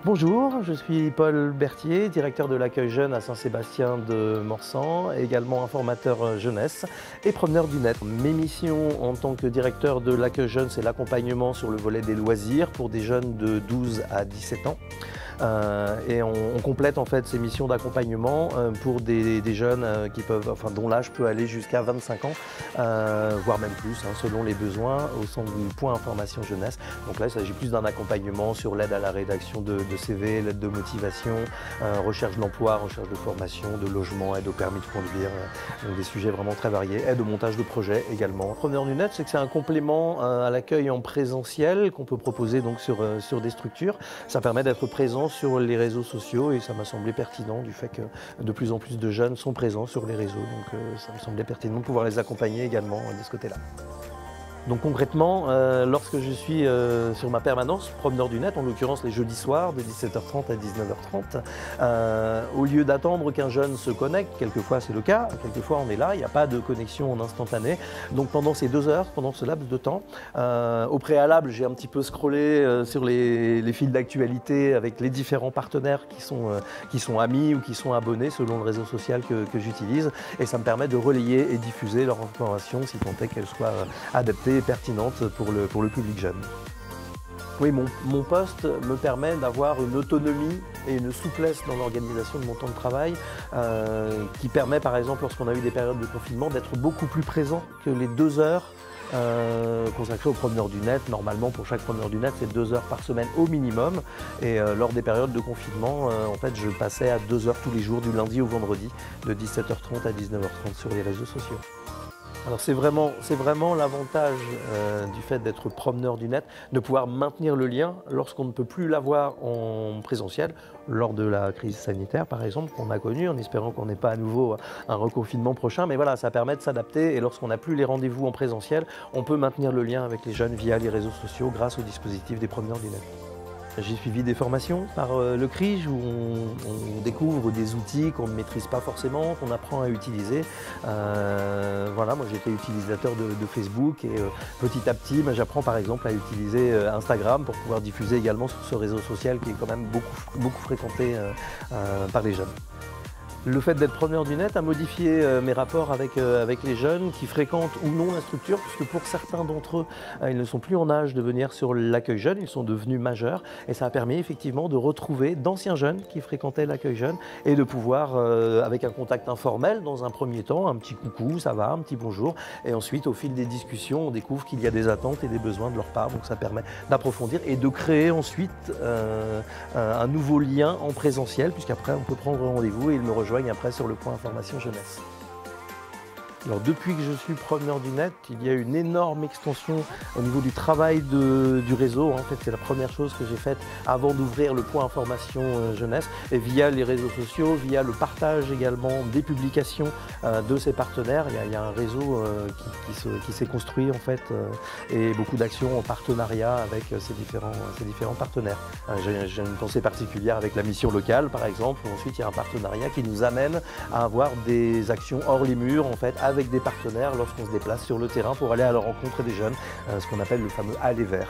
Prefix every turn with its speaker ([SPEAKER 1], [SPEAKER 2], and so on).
[SPEAKER 1] Bonjour, je suis Paul Berthier, directeur de l'accueil jeune à Saint-Sébastien de Morsan, également informateur jeunesse et promeneur du net. Mes missions en tant que directeur de l'accueil jeune, c'est l'accompagnement sur le volet des loisirs pour des jeunes de 12 à 17 ans. Et on complète en fait ces missions d'accompagnement pour des jeunes dont l'âge peut aller jusqu'à 25 ans, voire même plus, selon les besoins, au sein du point information jeunesse. Donc là, il s'agit plus d'un accompagnement sur l'aide à la rédaction de CV, l'aide de motivation, recherche d'emploi, recherche de formation, de logement, aide au permis de conduire, donc des sujets vraiment très variés, aide au montage de projets également. Promeneur du net, c'est que c'est un complément à l'accueil en présentiel qu'on peut proposer donc sur des structures. Ça permet d'être présent sur les réseaux sociaux et ça m'a semblé pertinent du fait que de plus en plus de jeunes sont présents sur les réseaux. Donc ça me semblait pertinent de pouvoir les accompagner également de ce côté-là. Donc concrètement, lorsque je suis sur ma permanence, promeneur du net, en l'occurrence les jeudis soirs de 17h30 à 19h30, au lieu d'attendre qu'un jeune se connecte, quelquefois c'est le cas, quelquefois on est là, il n'y a pas de connexion en instantané. Donc pendant ces 2 heures, pendant ce laps de temps, au préalable j'ai un petit peu scrollé sur les fils d'actualité avec les différents partenaires qui sont amis ou qui sont abonnés selon le réseau social que j'utilise, et ça me permet de relayer et diffuser leur information si tant est qu'elle soit adaptée et pertinente pour le public jeune. Oui, mon poste me permet d'avoir une autonomie et une souplesse dans l'organisation de mon temps de travail qui permet par exemple, lorsqu'on a eu des périodes de confinement, d'être beaucoup plus présent que les 2 heures consacrées aux promeneurs du net. Normalement, pour chaque promeneur du net, c'est 2 heures par semaine au minimum. Et lors des périodes de confinement, en fait, je passais à 2 heures tous les jours, du lundi au vendredi, de 17h30 à 19h30 sur les réseaux sociaux. Alors c'est vraiment l'avantage du fait d'être promeneur du net, de pouvoir maintenir le lien lorsqu'on ne peut plus l'avoir en présentiel, lors de la crise sanitaire par exemple qu'on a connue, en espérant qu'on n'ait pas à nouveau un reconfinement prochain. Mais voilà, ça permet de s'adapter, et lorsqu'on n'a plus les rendez-vous en présentiel, on peut maintenir le lien avec les jeunes via les réseaux sociaux grâce au dispositif des promeneurs du net. J'ai suivi des formations par le CRIJ où on découvre des outils qu'on ne maîtrise pas forcément, qu'on apprend à utiliser. Voilà, moi j'étais utilisateur de Facebook, et petit à petit j'apprends par exemple à utiliser Instagram pour pouvoir diffuser également sur ce réseau social qui est quand même beaucoup fréquenté par les jeunes. Le fait d'être promeneur du net a modifié mes rapports avec les jeunes qui fréquentent ou non la structure, puisque pour certains d'entre eux, ils ne sont plus en âge de venir sur l'accueil jeune, ils sont devenus majeurs, et ça a permis effectivement de retrouver d'anciens jeunes qui fréquentaient l'accueil jeune et de pouvoir, avec un contact informel dans un premier temps, un petit coucou, ça va, un petit bonjour, et ensuite au fil des discussions, on découvre qu'il y a des attentes et des besoins de leur part, donc ça permet d'approfondir et de créer ensuite un nouveau lien en présentiel, puisqu'après on peut prendre rendez-vous et ils me rejoignent après sur le point information jeunesse. Alors depuis que je suis promeneur du net, il y a une énorme extension au niveau du travail du réseau. En fait, c'est la première chose que j'ai faite avant d'ouvrir le point information jeunesse, et via les réseaux sociaux, via le partage également des publications de ces partenaires. Il y a un réseau qui s'est construit en fait, et beaucoup d'actions en partenariat avec ces différents partenaires. J'ai une pensée particulière avec la mission locale par exemple, où ensuite il y a un partenariat qui nous amène à avoir des actions hors les murs en fait, avec des partenaires lorsqu'on se déplace sur le terrain pour aller à la rencontre des jeunes, ce qu'on appelle le fameux aller vers.